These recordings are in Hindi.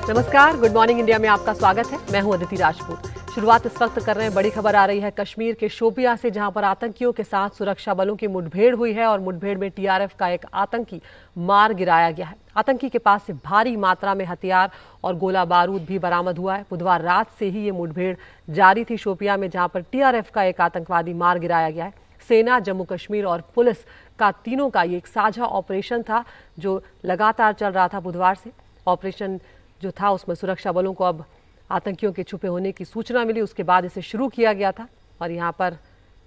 नमस्कार, गुड मॉर्निंग इंडिया में आपका स्वागत है। मैं हूं अदिति राजपूत। शुरुआत इस वक्त कर रहे हैं, बड़ी खबर आ रही है कश्मीर के शोपियां से, जहां पर आतंकियों के साथ सुरक्षा बलों की मुठभेड़ हुई है और मुठभेड़ में टीआरएफ का एक आतंकी मार गिराया गया है। आतंकी के पास से भारी मात्रा में हथियार और गोला बारूद भी बरामद हुआ है। बुधवार रात से ही ये मुठभेड़ जारी थी शोपियां में, जहां पर टीआरएफ का एक आतंकवादी मार गिराया गया है। सेना, जम्मू कश्मीर और पुलिस का तीनों का ये एक साझा ऑपरेशन था जो लगातार चल रहा था बुधवार से। ऑपरेशन जो था उसमें सुरक्षा बलों को अब आतंकियों के छुपे होने की सूचना मिली, उसके बाद इसे शुरू किया गया था और यहाँ पर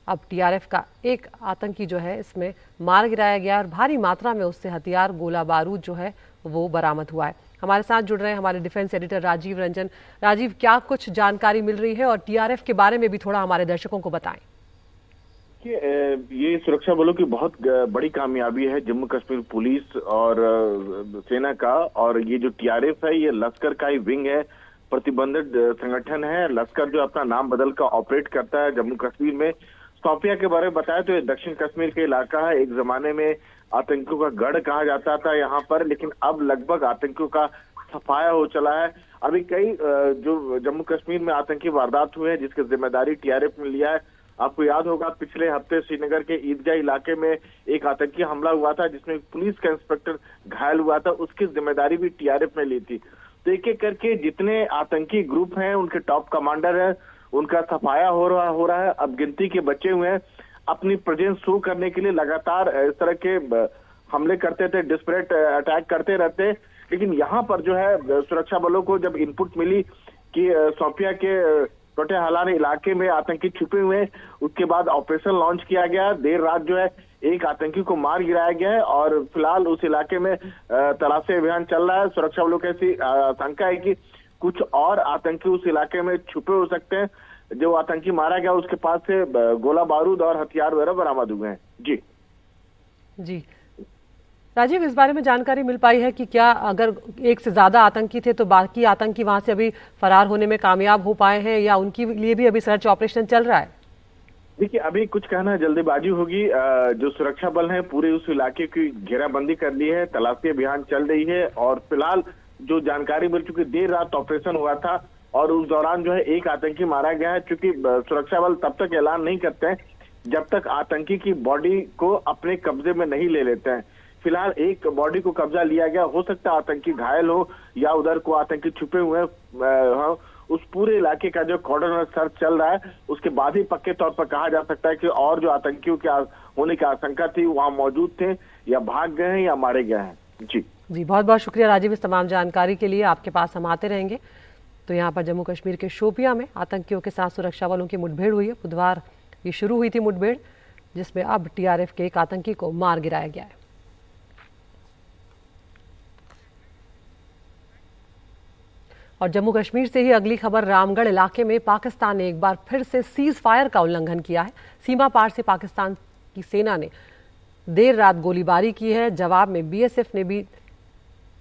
अब टीआरएफ का एक आतंकी जो है इसमें मार गिराया गया और भारी मात्रा में उससे हथियार, गोला बारूद जो है वो बरामद हुआ है। हमारे साथ जुड़ रहे हैं हमारे डिफेंस एडिटर राजीव रंजन। राजीव, क्या कुछ जानकारी मिल रही है और टीआरएफ के बारे में भी थोड़ा हमारे दर्शकों को बताएं। ये सुरक्षा बलों की बहुत बड़ी कामयाबी है, जम्मू कश्मीर पुलिस और सेना का। और ये जो टीआरएफ है ये लश्कर का ही विंग है, प्रतिबंधित संगठन है। लश्कर जो अपना नाम बदल कर ऑपरेट करता है जम्मू कश्मीर में। शोपियां के बारे में बताया तो ये दक्षिण कश्मीर के इलाका है। एक जमाने में आतंकियों का गढ़ कहा जाता था यहाँ पर, लेकिन अब लगभग आतंकियों का सफाया हो चला है। अभी कई जो जम्मू कश्मीर में आतंकी वारदात हुए हैं जिसकी जिम्मेदारी टीआरएफ ने लिया है। आपको याद होगा पिछले हफ्ते श्रीनगर के ईदगाह इलाके में एक आतंकी हमला हुआ था जिसमें पुलिस का इंस्पेक्टर घायल हुआ था, उसकी जिम्मेदारी भी टीआरएफ ने ली थी। तो एक एक करके जितने आतंकी ग्रुप हैं उनके टॉप कमांडर हैं, उनका सफाया हो रहा है। अब गिनती के बचे हुए हैं। अपनी प्रेजेंस शो करने के लिए लगातार इस तरह के हमले करते थे, डिस्परेट अटैक करते रहते। लेकिन यहाँ पर जो है सुरक्षा बलों को जब इनपुट मिली कि शोपियां के छोटे हालान इलाके में आतंकी छुपे हुए हैं, उसके बाद ऑपरेशन लॉन्च किया गया। देर रात जो है एक आतंकी को मार गिराया गया है और फिलहाल उस इलाके में तलाशी अभियान चल रहा है। सुरक्षा बलों की ऐसी आशंका है कि कुछ और आतंकी उस इलाके में छुपे हो सकते हैं। जो आतंकी मारा गया उसके पास से गोला बारूद और हथियार वगैरह बरामद हुए हैं। जी राजीव, इस बारे में जानकारी मिल पाई है कि क्या अगर एक से ज्यादा आतंकी थे तो बाकी आतंकी वहां से अभी फरार होने में कामयाब हो पाए हैं या उनके लिए भी अभी सर्च ऑपरेशन चल रहा है? देखिए, अभी कुछ कहना जल्दीबाजी होगी। जो सुरक्षा बल है पूरे उस इलाके की घेराबंदी कर ली है, तलाशी अभियान चल रही है और फिलहाल जो जानकारी मिल चुकी, देर रात ऑपरेशन हुआ था और उस दौरान जो है एक आतंकी मारा गया है। चूंकि सुरक्षा बल तब तक ऐलान नहीं करते हैं जब तक आतंकी की बॉडी को अपने कब्जे में नहीं ले लेते हैं। फिलहाल एक बॉडी को कब्जा लिया गया, हो सकता है आतंकी घायल हो या उधर को आतंकी छुपे हुए हैं। उस पूरे इलाके का जो कॉर्डन सर्च चल रहा है उसके बाद ही पक्के तौर पर कहा जा सकता है कि और जो आतंकियों के होने की आशंका थी वहां मौजूद थे या भाग गए हैं या मारे गए हैं। जी बहुत बहुत शुक्रिया राजीव इस तमाम जानकारी के लिए। आपके पास हम आते रहेंगे। तो यहाँ पर जम्मू कश्मीर के शोपियां में आतंकियों के साथ सुरक्षा बलों की मुठभेड़ हुई है। बुधवार ये शुरू हुई थी मुठभेड़, जिसमें अब टीआरएफ के एक आतंकी को मार गिराया गया है। और जम्मू कश्मीर से ही अगली खबर, रामगढ़ इलाके में पाकिस्तान ने एक बार फिर से सीज फायर का उल्लंघन किया है। सीमा पार से पाकिस्तान की सेना ने देर रात गोलीबारी की है। जवाब में बीएसएफ ने भी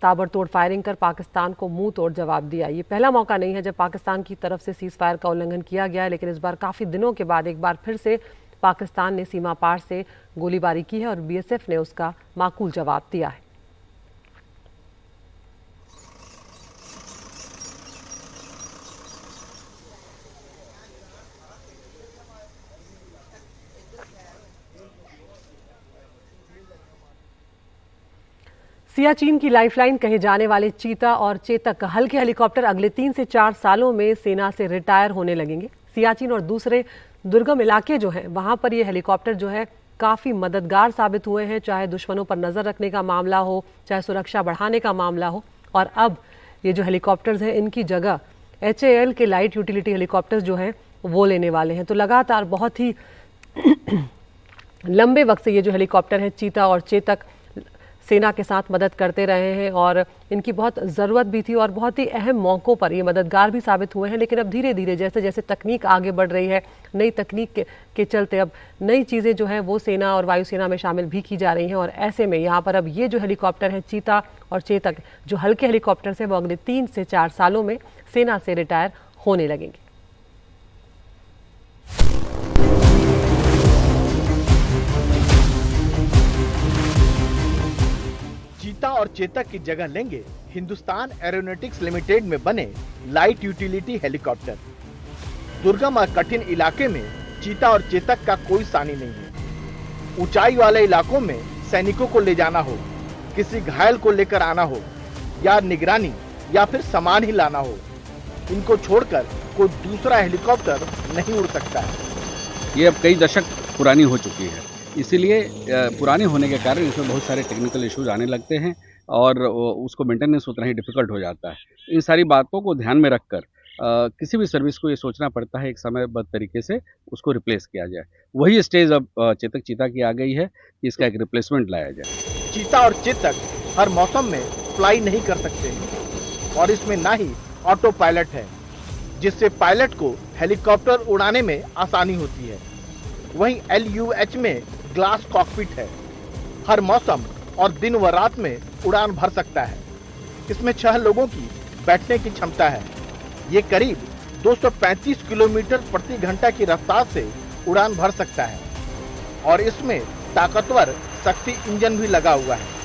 ताबड़तोड़ फायरिंग कर पाकिस्तान को मुंह तोड़ जवाब दिया। ये पहला मौका नहीं है जब पाकिस्तान की तरफ से सीज फायर का उल्लंघन किया गया है, लेकिन इस बार काफी दिनों के बाद एक बार फिर से पाकिस्तान ने सीमा पार से गोलीबारी की है और बीएसएफ ने उसका माकूल जवाब दिया है। सियाचिन की लाइफलाइन कहे जाने वाले चीता और चेतक हल्के हेलीकॉप्टर अगले 3 से 4 सालों में सेना से रिटायर होने लगेंगे। सियाचिन और दूसरे दुर्गम इलाके जो हैं वहां पर ये हेलीकॉप्टर जो है काफी मददगार साबित हुए हैं, चाहे दुश्मनों पर नजर रखने का मामला हो, चाहे सुरक्षा बढ़ाने का मामला हो। और अब ये जो हेलीकॉप्टर्स हैं इनकी जगह HAL के लाइट यूटिलिटी हेलीकॉप्टर्स जो हैं वो लेने वाले हैं। तो लगातार बहुत ही लंबे वक्त से ये जो हेलीकॉप्टर हैं चीता और चेतक सेना के साथ मदद करते रहे हैं और इनकी बहुत ज़रूरत भी थी और बहुत ही अहम मौक़ों पर ये मददगार भी साबित हुए हैं। लेकिन अब धीरे धीरे जैसे जैसे तकनीक आगे बढ़ रही है, नई तकनीक के चलते अब नई चीज़ें जो हैं वो सेना और वायुसेना में शामिल भी की जा रही हैं। और ऐसे में यहाँ पर अब ये जो हेलीकॉप्टर हैं चीता और चेतक, जो हल्के हेलीकॉप्टर्स हैं, वो अगले 3 से 4 सालों में सेना से रिटायर होने लगेंगे। चीता और चेतक की जगह लेंगे हिंदुस्तान एरोनॉटिक्स लिमिटेड में बने लाइट यूटिलिटी हेलीकॉप्टर। दुर्गम और कठिन इलाके में चीता और चेतक का कोई सानी नहीं है। ऊंचाई वाले इलाकों में सैनिकों को ले जाना हो, किसी घायल को लेकर आना हो, या निगरानी या फिर सामान ही लाना हो, इनको छोड़कर कोई दूसरा हेलीकॉप्टर नहीं उड़ सकता है। ये अब कई दशक पुरानी हो चुकी है, इसीलिए पुराने होने के कारण इसमें बहुत सारे टेक्निकल इश्यूज आने लगते हैं और उसको मेंटेनेंस उतना ही डिफिकल्ट हो जाता है। इन सारी बातों को ध्यान में रखकर किसी भी सर्विस को ये सोचना पड़ता है एक समयबद्ध तरीके से उसको रिप्लेस किया जाए। वही स्टेज अब चेतक चीता की आ गई है कि इसका एक रिप्लेसमेंट लाया जाए। चीता और चेतक हर मौसम में फ्लाई नहीं कर सकते हैं और इसमें ना ही ऑटो पायलट है, जिससे पायलट को हेलीकॉप्टर उड़ाने में आसानी होती है। वहीं LUH में ग्लास कॉकपिट है, हर मौसम और दिन व रात में उड़ान भर सकता है। इसमें 6 लोगों की बैठने की क्षमता है। ये करीब 235 किलोमीटर प्रति घंटा की रफ्तार से उड़ान भर सकता है और इसमें ताकतवर शक्ति इंजन भी लगा हुआ है।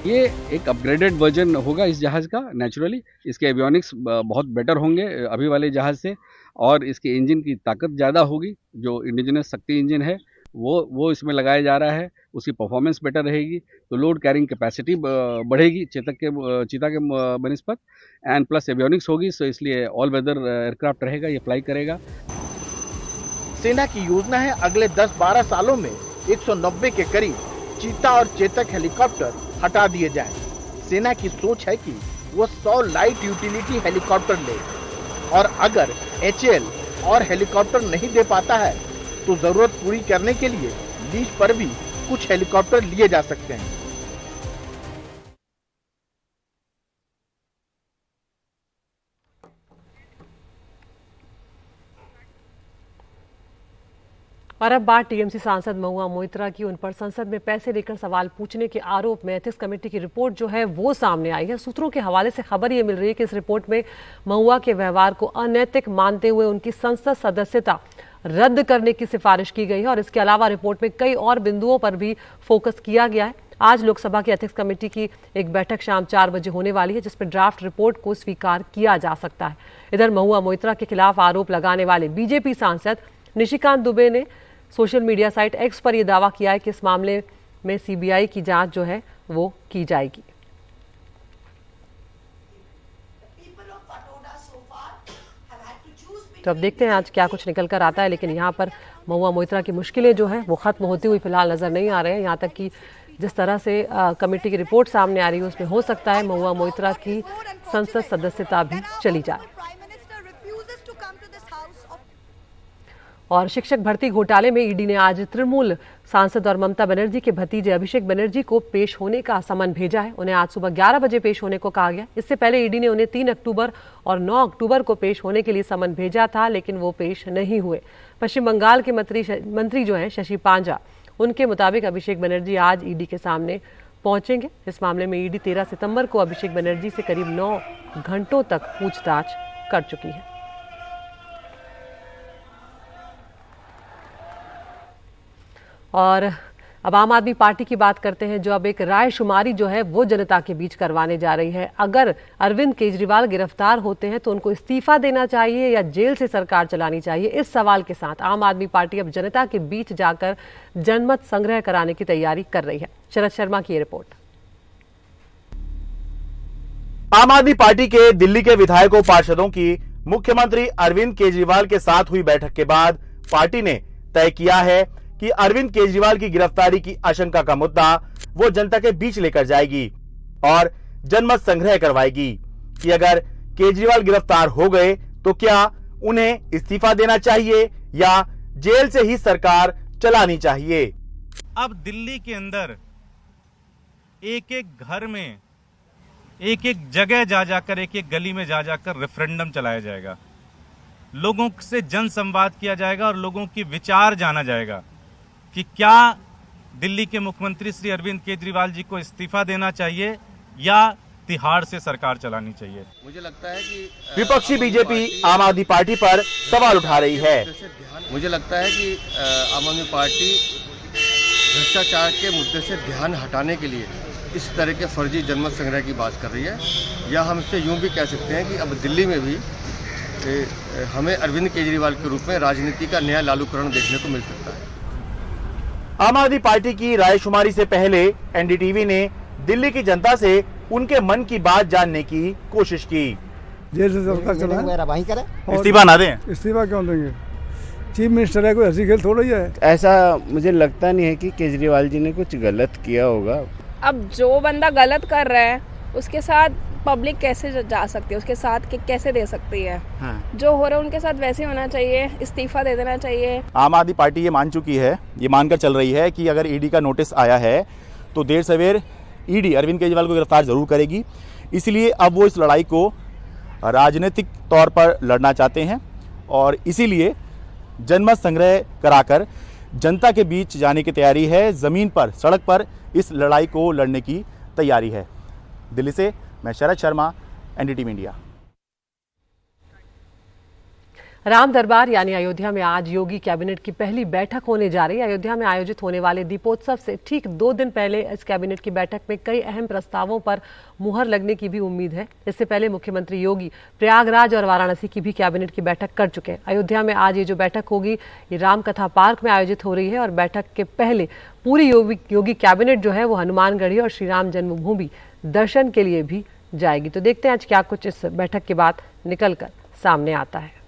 ये एक अपग्रेडेड वर्जन होगा इस जहाज़ का। नेचुरली इसके एवियोनिक्स बहुत बेटर होंगे अभी वाले जहाज़ से और इसके इंजन की ताकत ज़्यादा होगी। जो इंडिजिनस शक्ति इंजन है वो इसमें लगाया जा रहा है, उसकी परफॉर्मेंस बेटर रहेगी, तो लोड कैरिंग कैपेसिटी बढ़ेगी चीता के बनिस्पत एंड प्लस एवियोनिक्स होगी, सो इसलिए ऑल वेदर एयरक्राफ्ट रहेगा, ये फ्लाई करेगा। सेना की योजना है अगले 10-12 सालों में 190 के करीब चीता और चेतक हेलीकॉप्टर हटा दिए जाएं। सेना की सोच है कि वो 100 लाइट यूटिलिटी हेलीकॉप्टर ले और अगर HAL और हेलीकॉप्टर नहीं दे पाता है तो जरूरत पूरी करने के लिए लीज पर भी कुछ हेलीकॉप्टर लिए जा सकते हैं। और अब बात टीएमसी सांसद महुआ मोइत्रा की। उन पर संसद में पैसे लेकर सवाल पूछने के आरोप में एथिक्स कमेटी की रिपोर्ट जो है वो सामने आई है। सूत्रों के हवाले से खबर ये मिल रही है कि इस रिपोर्ट में महुआ के व्यवहार को अनैतिक मानते हुए उनकी संसद सदस्यता रद्द करने की सिफारिश की गई है और इसके अलावा रिपोर्ट में कई और बिंदुओं पर भी फोकस किया गया है। आज लोकसभा की एथिक्स कमेटी की एक बैठक शाम 4 बजे होने वाली है, जिसमें ड्राफ्ट रिपोर्ट को स्वीकार किया जा सकता है। इधर महुआ मोइत्रा के खिलाफ आरोप लगाने वाले बीजेपी सांसद निशिकांत दुबे ने सोशल मीडिया साइट X पर यह दावा किया है कि इस मामले में CBI की जांच जो है वो की जाएगी। तो अब देखते हैं आज क्या कुछ निकल कर आता है, लेकिन यहाँ पर महुआ मोइत्रा की मुश्किलें जो है वो खत्म होती हुई फिलहाल नजर नहीं आ रहे हैं। यहाँ तक कि जिस तरह से कमेटी की रिपोर्ट सामने आ रही है उसमें हो सकता है महुआ मोइत्रा की संसद सदस्यता भी चली जाए। और शिक्षक भर्ती घोटाले में ईडी ने आज तृणमूल सांसद और ममता बनर्जी के भतीजे अभिषेक बनर्जी को पेश होने का समन भेजा है। उन्हें आज सुबह 11 बजे पेश होने को कहा गया। इससे पहले ईडी ने उन्हें 3 अक्टूबर और 9 अक्टूबर को पेश होने के लिए समन भेजा था, लेकिन वो पेश नहीं हुए। पश्चिम बंगाल के मंत्री जो हैं शशि पांजा, उनके मुताबिक अभिषेक बनर्जी आज ईडी के सामने पहुंचेंगे। इस मामले में ईडी 13 सितंबर को अभिषेक बनर्जी से करीब 9 घंटों तक पूछताछ कर चुकी है। और अब आम आदमी पार्टी की बात करते हैं, जो अब एक रायशुमारी जो है वो जनता के बीच करवाने जा रही है। अगर अरविंद केजरीवाल गिरफ्तार होते हैं तो उनको इस्तीफा देना चाहिए या जेल से सरकार चलानी चाहिए, इस सवाल के साथ आम आदमी पार्टी अब जनता के बीच जाकर जनमत संग्रह कराने की तैयारी कर रही है। शरद शर्मा की ये रिपोर्ट। आम आदमी पार्टी के दिल्ली के विधायकों पार्षदों की मुख्यमंत्री अरविंद केजरीवाल के साथ हुई बैठक के बाद पार्टी ने तय किया है कि अरविंद केजरीवाल की गिरफ्तारी की आशंका का मुद्दा वो जनता के बीच लेकर जाएगी और जनमत संग्रह करवाएगी कि अगर केजरीवाल गिरफ्तार हो गए तो क्या उन्हें इस्तीफा देना चाहिए या जेल से ही सरकार चलानी चाहिए। अब दिल्ली के अंदर एक एक घर में, एक एक जगह जा जाकर, एक एक गली में जा जाकर रेफरेंडम चलाया जाएगा। लोगों से जन संवाद किया जाएगा और लोगों की विचार जाना जाएगा कि क्या दिल्ली के मुख्यमंत्री श्री अरविंद केजरीवाल जी को इस्तीफा देना चाहिए या तिहाड़ से सरकार चलानी चाहिए। मुझे लगता है कि विपक्षी बीजेपी आम आदमी पार्टी पर सवाल उठा रही है। मुझे लगता है कि आम आदमी पार्टी भ्रष्टाचार के मुद्दे से ध्यान हटाने के लिए इस तरह के फर्जी जनमत संग्रह की बात कर रही है, या हम इसे यूं भी कह सकते हैं कि अब दिल्ली में भी हमें अरविंद केजरीवाल के रूप में राजनीति का नया लालूकरण देखने को मिल सकता है। आम आदमी पार्टी की रायशुमारी से पहले एनडीटीवी ने दिल्ली की जनता से उनके मन की बात जानने की कोशिश की। जेल से सरकार चलाए, वहीं करें, इस्तीफा ना दें। इस्तीफा क्यों देंगे? चीफ मिनिस्टर है, कोई हंसी खेल थोड़ा ही है। ऐसा मुझे लगता नहीं है कि केजरीवाल जी ने कुछ गलत किया होगा। अब जो बंदा गलत कर रहा है उसके साथ पब्लिक कैसे जा सकती है, उसके साथ कैसे दे सकती है? हाँ। जो हो रहा है उनके साथ वैसे होना चाहिए, इस्तीफा दे देना चाहिए। आम आदमी पार्टी ये मान चुकी है, ये मानकर चल रही है कि अगर ईडी का नोटिस आया है तो देर सवेर ईडी अरविंद केजरीवाल को गिरफ्तार जरूर करेगी। इसलिए अब वो इस लड़ाई को राजनीतिक तौर पर लड़ना चाहते हैं और इसीलिए जनमत संग्रह कराकर जनता के बीच जाने की तैयारी है। जमीन पर, सड़क पर इस लड़ाई को लड़ने की तैयारी है। दिल्ली से मैं शरद शर्मा, एनडीटीवी इंडिया। राम दरबार यानी अयोध्या में आज योगी कैबिनेट की पहली बैठक होने जा रही है। अयोध्या में आयोजित होने वाले दीपोत्सव से ठीक 2 दिन पहले इस कैबिनेट की बैठक में कई अहम प्रस्तावों पर मुहर लगने की भी उम्मीद है। इससे पहले मुख्यमंत्री योगी प्रयागराज और वाराणसी की भी कैबिनेट की बैठक कर चुके हैं। अयोध्या में आज ये जो बैठक होगी ये रामकथा पार्क में आयोजित हो रही है और बैठक के पहले पूरी योगी कैबिनेट जो है वो हनुमानगढ़ी और श्री राम जन्मभूमि दर्शन के लिए भी जाएगी। तो देखते हैं आज क्या कुछ इस बैठक के बाद निकल कर सामने आता है।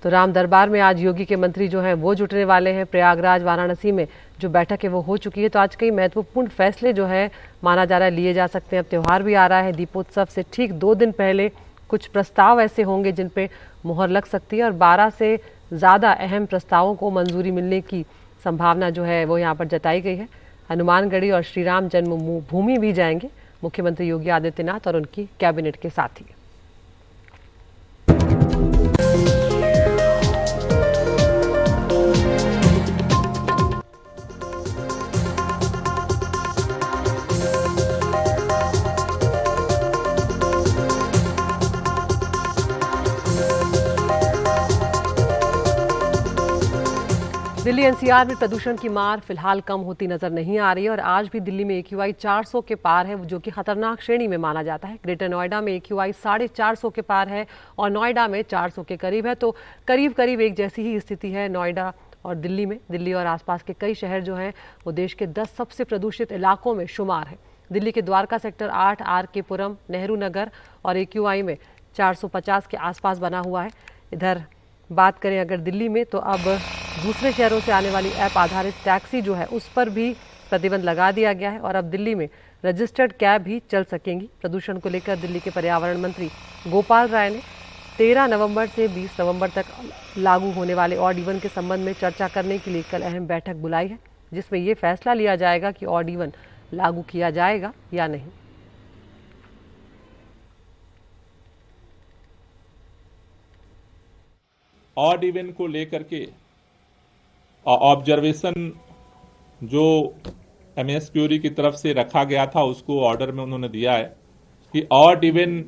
तो राम दरबार में आज योगी के मंत्री जो हैं वो जुटने वाले हैं। प्रयागराज वाराणसी में जो बैठक है वो हो चुकी है। तो आज कई महत्वपूर्ण फैसले जो है माना जा रहा है लिए जा सकते हैं। अब त्यौहार भी आ रहा है, दीपोत्सव से ठीक 2 दिन पहले कुछ प्रस्ताव ऐसे होंगे जिन पे मुहर लग सकती है और 12 से ज़्यादा अहम प्रस्तावों को मंजूरी मिलने की संभावना जो है वो यहाँ पर जताई गई है। हनुमानगढ़ी और श्री राम जन्मभूमि भी जाएंगे मुख्यमंत्री योगी आदित्यनाथ और उनकी कैबिनेट के साथी। दिल्ली एनसीआर में प्रदूषण की मार फिलहाल कम होती नजर नहीं आ रही है और आज भी दिल्ली में AQI 400 के पार है, जो कि खतरनाक श्रेणी में माना जाता है। ग्रेटर नोएडा में AQI 450 के पार है और नोएडा में 400 के करीब है। तो करीब करीब एक जैसी ही स्थिति है नोएडा और दिल्ली में। दिल्ली और आसपास के कई शहर जो हैं वो देश के 10 सबसे प्रदूषित इलाकों में शुमार है। दिल्ली के द्वारका सेक्टर 8, RK पुरम, नेहरू नगर और AQI में 450 के आसपास बना हुआ है। इधर बात करें अगर दिल्ली में तो अब दूसरे शहरों से आने वाली ऐप आधारित टैक्सी जो है उस पर भी प्रतिबंध लगा दिया गया है और अब दिल्ली में रजिस्टर्ड कैब भी चल सकेंगी। प्रदूषण को लेकर दिल्ली के पर्यावरण मंत्री गोपाल राय ने 13 नवंबर से 20 नवंबर तक लागू होने वाले ऑड इवन के संबंध में चर्चा करने के लिए कल अहम बैठक बुलाई है, जिसमें ये फैसला लिया जाएगा कि ऑड इवन लागू किया जाएगा या नहीं। ऑड इवन को लेकर के ऑब्जर्वेशन जो MS क्यूरी की तरफ से रखा गया था उसको ऑर्डर में उन्होंने दिया है कि ऑड इवन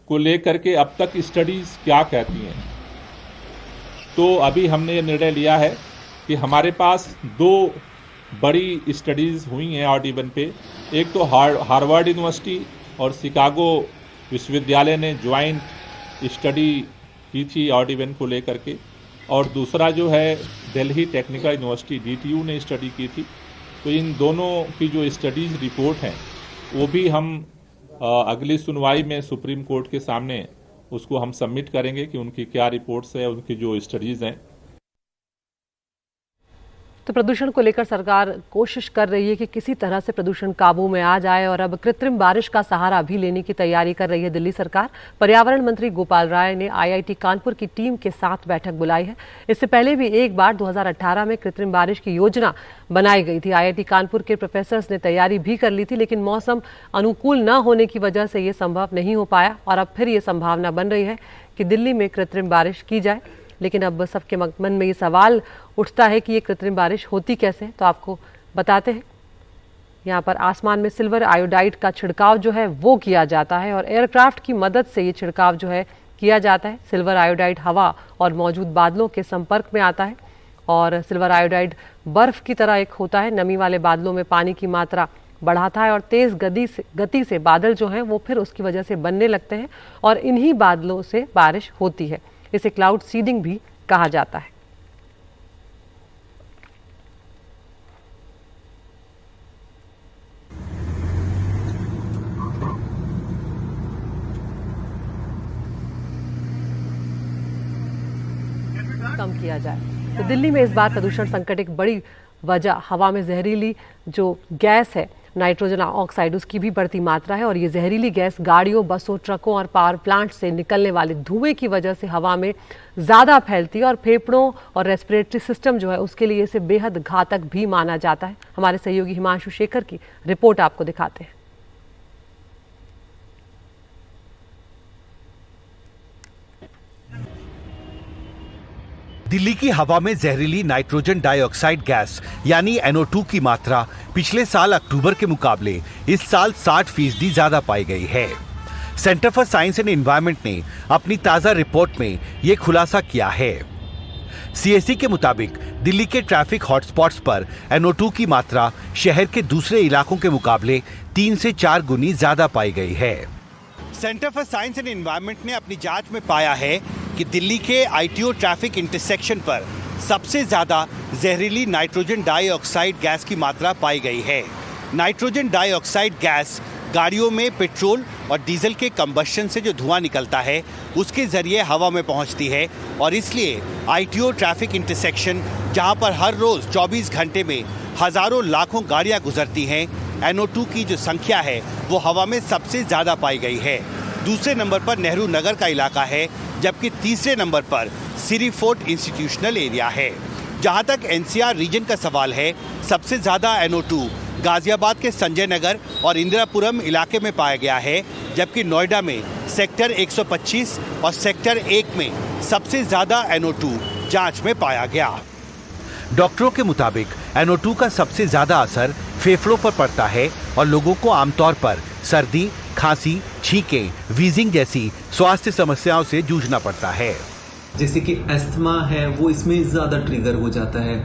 को लेकर के अब तक स्टडीज क्या कहती हैं। तो अभी हमने ये निर्णय लिया है कि हमारे पास 2 बड़ी स्टडीज हुई हैं ऑड इवन पे। एक तो हार्वर्ड यूनिवर्सिटी और शिकागो विश्वविद्यालय ने ज्वाइंट स्टडी की थी ऑड इवन को लेकर के, और दूसरा जो है दिल्ली टेक्निकल यूनिवर्सिटी DTU ने स्टडी की थी। तो इन दोनों की जो स्टडीज रिपोर्ट हैं वो भी हम अगली सुनवाई में सुप्रीम कोर्ट के सामने उसको हम सबमिट करेंगे कि उनकी क्या रिपोर्ट्स है, उनकी जो स्टडीज हैं। तो प्रदूषण को लेकर सरकार कोशिश कर रही है कि किसी तरह से प्रदूषण काबू में आ जाए और अब कृत्रिम बारिश का सहारा भी लेने की तैयारी कर रही है दिल्ली सरकार। पर्यावरण मंत्री गोपाल राय ने IIT कानपुर की टीम के साथ बैठक बुलाई है। इससे पहले भी एक बार 2018 में कृत्रिम बारिश की योजना बनाई गई थी। IIT कानपुर के प्रोफेसर्स ने तैयारी भी कर ली थी, लेकिन मौसम अनुकूल न होने की वजह से ये संभव नहीं हो पाया और अब फिर ये संभावना बन रही है कि दिल्ली में कृत्रिम बारिश की जाए। लेकिन अब सबके मन में ये सवाल उठता है कि ये कृत्रिम बारिश होती कैसे। तो आपको बताते हैं, यहाँ पर आसमान में सिल्वर आयोडाइड का छिड़काव जो है वो किया जाता है और एयरक्राफ्ट की मदद से ये छिड़काव जो है किया जाता है। सिल्वर आयोडाइड हवा और मौजूद बादलों के संपर्क में आता है और सिल्वर आयोडाइड बर्फ की तरह एक होता है, नमी वाले बादलों में पानी की मात्रा बढ़ाता है और तेज गति से बादल जो हैं वो फिर उसकी वजह से बनने लगते हैं और इन्हीं बादलों से बारिश होती है। इसे क्लाउड सीडिंग भी कहा जाता है। कम किया जाए तो दिल्ली में इस बार प्रदूषण संकट एक बड़ी वजह हवा में जहरीली जो गैस है नाइट्रोजन ऑक्साइड उसकी भी बढ़ती मात्रा है और ये जहरीली गैस गाड़ियों, बसों, ट्रकों और पावर प्लांट से निकलने वाले धुएं की वजह से हवा में ज़्यादा फैलती है और फेफड़ों और रेस्पिरेटरी सिस्टम जो है उसके लिए इसे बेहद घातक भी माना जाता है। हमारे सहयोगी हिमांशु शेखर की रिपोर्ट आपको दिखाते हैं। दिल्ली की हवा में जहरीली नाइट्रोजन डाइऑक्साइड गैस यानी NO2 की मात्रा पिछले साल अक्टूबर के मुकाबले इस साल 60% ज्यादा पाई गई है। Centre for science and environment ने अपनी ताजा रिपोर्ट में ये खुलासा किया है। CSE के मुताबिक दिल्ली के ट्रैफिक हॉटस्पॉट्स पर NO2 की मात्रा शहर के दूसरे इलाकों के मुकाबले 3 से 4 गुनी ज्यादा पाई गई है। Centre for science and environment ने अपनी जांच में पाया है कि दिल्ली के ITO ट्रैफिक इंटरसेक्शन पर सबसे ज्यादा जहरीली नाइट्रोजन डाइऑक्साइड गैस की मात्रा पाई गई है। नाइट्रोजन डाइऑक्साइड गैस गाड़ियों में पेट्रोल और डीजल के कंबस्शन से जो धुआं निकलता है उसके जरिए हवा में पहुंचती है और इसलिए ITO ट्रैफिक इंटरसेक्शन जहां पर हर रोज 24 घंटे में हजारों लाखों गाड़ियां गुजरती हैं, NO2 की जो संख्या है वो हवा में सबसे ज्यादा पाई गई है। दूसरे नंबर पर नेहरू नगर का इलाका है, जबकि तीसरे नंबर पर सिरी फोर्ट इंस्टीट्यूशनल एरिया है। जहां तक NCR रीजन का सवाल है, सबसे ज्यादा NO2 गाजियाबाद के संजय नगर और इंदिरापुरम इलाके में पाया गया है, जबकि नोएडा में सेक्टर 125 और सेक्टर 1 में सबसे ज्यादा NO2 जांच में पाया गया। डॉक्टरों के मुताबिक NO2 का सबसे ज्यादा असर फेफड़ों पर पड़ता है और लोगों को आमतौर पर सर्दी, खांसी, छींकें, वीजिंग जैसी स्वास्थ्य समस्याओं से जूझना पड़ता है। जैसे कि अस्थमा है वो इसमें ज्यादा ट्रिगर हो जाता है।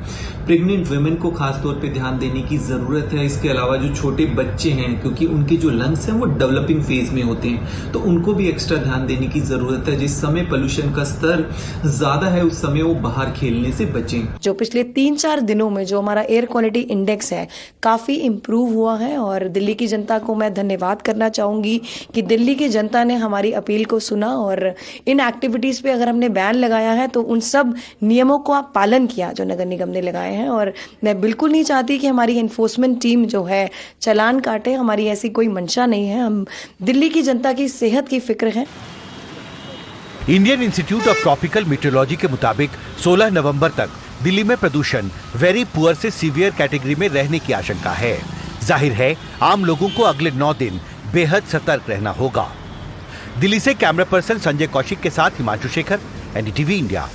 प्रेग्नेंट वुमेन को खास तौर पे ध्यान देने की जरूरत है। इसके अलावा जो छोटे बच्चे हैं, क्योंकि उनके जो लंग्स हैं वो डेवलपिंग फेज में होते हैं, तो उनको भी एक्स्ट्रा ध्यान देने की जरूरत है। जिस समय पोल्यूशन का स्तर ज्यादा है उस समय वो बाहर खेलने से बचें। जो पिछले 3-4 दिनों में जो हमारा एयर क्वालिटी इंडेक्स है काफी इम्प्रूव हुआ है और दिल्ली की जनता को मैं धन्यवाद करना चाहूंगी कि दिल्ली की जनता ने हमारी अपील को सुना और इन एक्टिविटीज पे अगर हमने बैन लगाया है तो उन सब नियमों को आप पालन किया जो नगर निगम ने लगाए हैं। और मैं बिल्कुल नहीं चाहती कि हमारी एनफोर्समेंट टीम जो है चालान काटे, हमारी ऐसी कोई मंशा नहीं है। हम दिल्ली की जनता की सेहत की फिक्र है। Indian institute of tropical meteorology के मुताबिक 16 नवंबर तक दिल्ली में प्रदूषण वेरी पुअर से सीवियर कैटेगरी में रहने की आशंका है। जाहिर है आम लोगों को अगले 9 दिन बेहद सतर्क रहना होगा। दिल्ली से कैमरा पर्सन संजय कौशिक के साथ हिमांशु शेखर, NDTV इंडिया।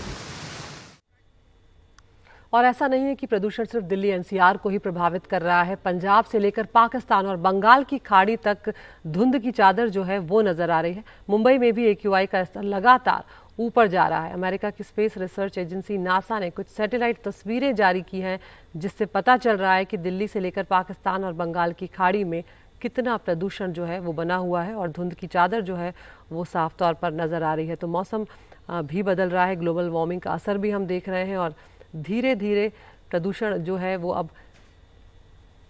और ऐसा नहीं है कि प्रदूषण सिर्फ दिल्ली NCR को ही प्रभावित कर रहा है। पंजाब से लेकर पाकिस्तान और बंगाल की खाड़ी तक धुंध की चादर जो है वो नजर आ रही है। मुंबई में भी AQI का स्तर लगातार ऊपर जा रहा है। अमेरिका की स्पेस रिसर्च एजेंसी नासा ने कुछ सैटेलाइट तस्वीरें जारी की हैं जिससे पता चल रहा है कि दिल्ली से लेकर पाकिस्तान और बंगाल की खाड़ी में कितना प्रदूषण जो है वो बना हुआ है और धुंध की चादर जो है वो साफ तौर पर नजर आ रही है। तो मौसम भी बदल रहा है, ग्लोबल वार्मिंग का असर भी हम देख रहे हैं और धीरे धीरे प्रदूषण जो है वो अब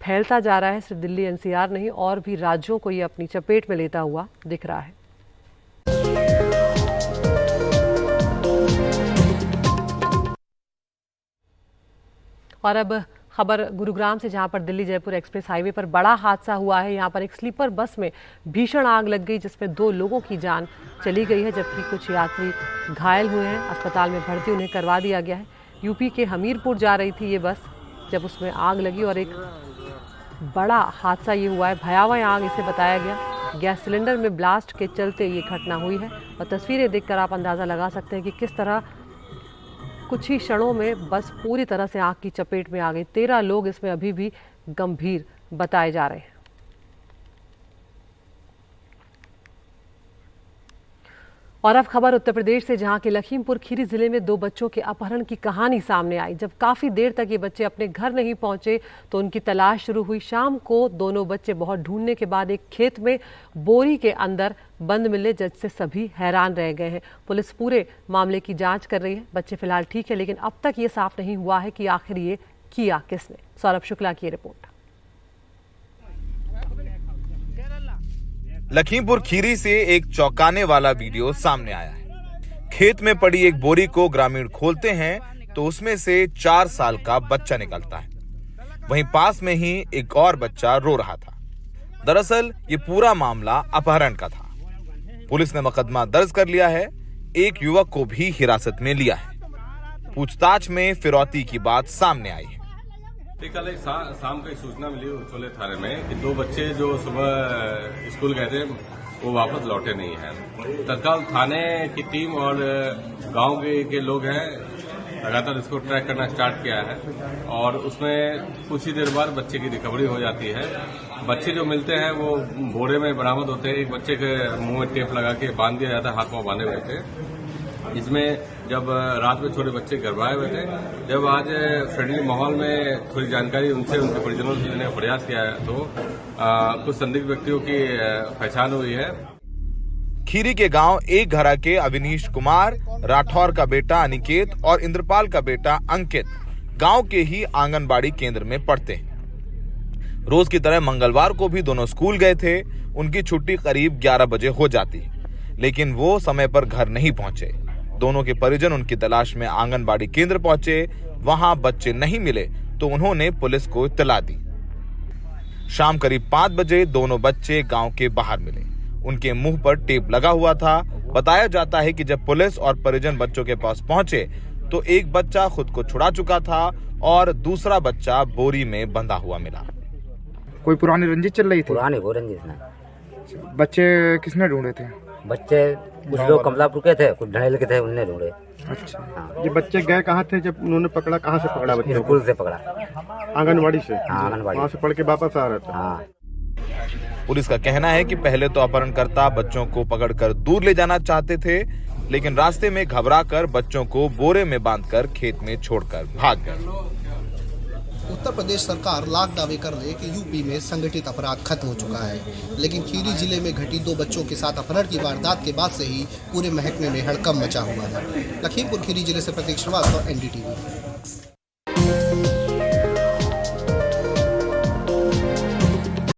फैलता जा रहा है। सिर्फ दिल्ली NCR नहीं और भी राज्यों को ये अपनी चपेट में लेता हुआ दिख रहा है। और अब खबर गुरुग्राम से, जहां पर दिल्ली जयपुर एक्सप्रेस हाईवे पर बड़ा हादसा हुआ है। यहां पर एक स्लीपर बस में भीषण आग लग गई जिसमें 2 लोगों की जान चली गई है, जबकि कुछ यात्री घायल हुए हैं। अस्पताल में भर्ती उन्हें करवा दिया गया है। यूपी के हमीरपुर जा रही थी ये बस जब उसमें आग लगी और एक बड़ा हादसा ये हुआ है। भयावह आग इसे बताया गया। गैस सिलेंडर में ब्लास्ट के चलते ये घटना हुई है और तस्वीरें देखकर आप अंदाज़ा लगा सकते हैं कि किस तरह कुछ ही क्षणों में बस पूरी तरह से आग की चपेट में आ गई। 13 लोग इसमें अभी भी गंभीर बताए जा रहे हैं। और अब खबर उत्तर प्रदेश से, जहां के लखीमपुर खीरी जिले में 2 बच्चों के अपहरण की कहानी सामने आई। जब काफी देर तक ये बच्चे अपने घर नहीं पहुंचे तो उनकी तलाश शुरू हुई। शाम को दोनों बच्चे बहुत ढूंढने के बाद एक खेत में बोरी के अंदर बंद मिले, जिससे सभी हैरान रह गए हैं। पुलिस पूरे मामले की जांच कर रही है। बच्चे फिलहाल ठीक है, लेकिन अब तक ये साफ नहीं हुआ है कि आखिर ये किया किसने। सौरभ शुक्ला की रिपोर्ट। लखीमपुर खीरी से एक चौंकाने वाला वीडियो सामने आया है। खेत में पड़ी एक बोरी को ग्रामीण खोलते हैं तो उसमें से 4 साल का बच्चा निकलता है। वहीं पास में ही एक और बच्चा रो रहा था। दरअसल ये पूरा मामला अपहरण का था। पुलिस ने मुकदमा दर्ज कर लिया है। एक युवक को भी हिरासत में लिया है। पूछताछ में फिरौती की बात सामने आई है। कल एक शाम को एक सूचना मिली उछोले थाने में कि 2 बच्चे जो सुबह स्कूल गए थे वो वापस लौटे नहीं हैं। तत्काल थाने की टीम और गांव के लोग हैं लगातार इसको ट्रैक करना स्टार्ट किया है और उसमें कुछ ही देर बाद बच्चे की रिकवरी हो जाती है। बच्चे जो मिलते हैं वो बोरे में बरामद होते हैं। एक बच्चे के मुंह में टेप लगा के बांध दिया जाता है, हाथ पांव बांधे हुए थे। इसमें जब रात में छोटे बच्चे गरबाए हुए थे, जब आज फ्रेंडली माहौल में थोड़ी जानकारी उनसे उनके परिजनों से लेने का प्रयास किया है तो कुछ संदिग्ध व्यक्तियों की पहचान हुई है। खीरी के गांव एक घरा के अविनीश कुमार, राठौर का बेटा अनिकेत और इंद्रपाल का बेटा अंकित गांव के ही आंगनबाड़ी केंद्र में पढ़ते हैं। रोज की तरह मंगलवार को भी दोनों स्कूल गए थे। उनकी छुट्टी करीब 11 बजे हो जाती, लेकिन वो समय पर घर नहीं पहुंचे। दोनों के परिजन उनकी तलाश में आंगनबाड़ी केंद्र पहुंचे। वहां बच्चे नहीं मिले तो उन्होंने पुलिस को इत्तला दी। शाम करीब 5 बजे दोनों बच्चे गांव के बाहर मिले। उनके मुंह पर टेप लगा हुआ था। बताया जाता है कि जब पुलिस और परिजन बच्चों के पास पहुंचे तो एक बच्चा खुद को छुड़ा चुका था और दूसरा बच्चा बोरी में बंधा हुआ मिला। कोई पुरानी रंजिश चल रही थी? पुरानी वो रंजिश नहीं। बच्चे किसने ढूंढे थे? बच्चे कुछ लोग कमलापुर के थे, कुछ ढनेल के थे, उनने ढूंढे। अच्छा। हाँ। ये बच्चे गए कहाँ थे जब उन्होंने पकड़ा? कहाँ से पकड़ा बच्चे? स्कूल से पकड़ा। आंगनबाड़ी से? हाँ, आंगनबाड़ी। वहाँ से पढ़ के वापस आ रहा था। हाँ। पुलिस का कहना है कि पहले तो अपहरणकर्ता बच्चों को पकड़कर दूर ले जाना चाहते थे, लेकिन रास्ते में घबराकर बच्चों को बोरे में बांधकर खेत में छोड़कर भाग गए। उत्तर प्रदेश सरकार लाख दावे कर रही है कि यूपी में संगठित अपराध खत्म हो चुका है, लेकिन खीरी जिले में घटी 2 बच्चों के साथ अपहरण की वारदात के बाद से ही पूरे महकमे में हड़कंप मचा हुआ है। लखीमपुर खीरी जिले से प्रतीक श्रीवास्तव, NDTV।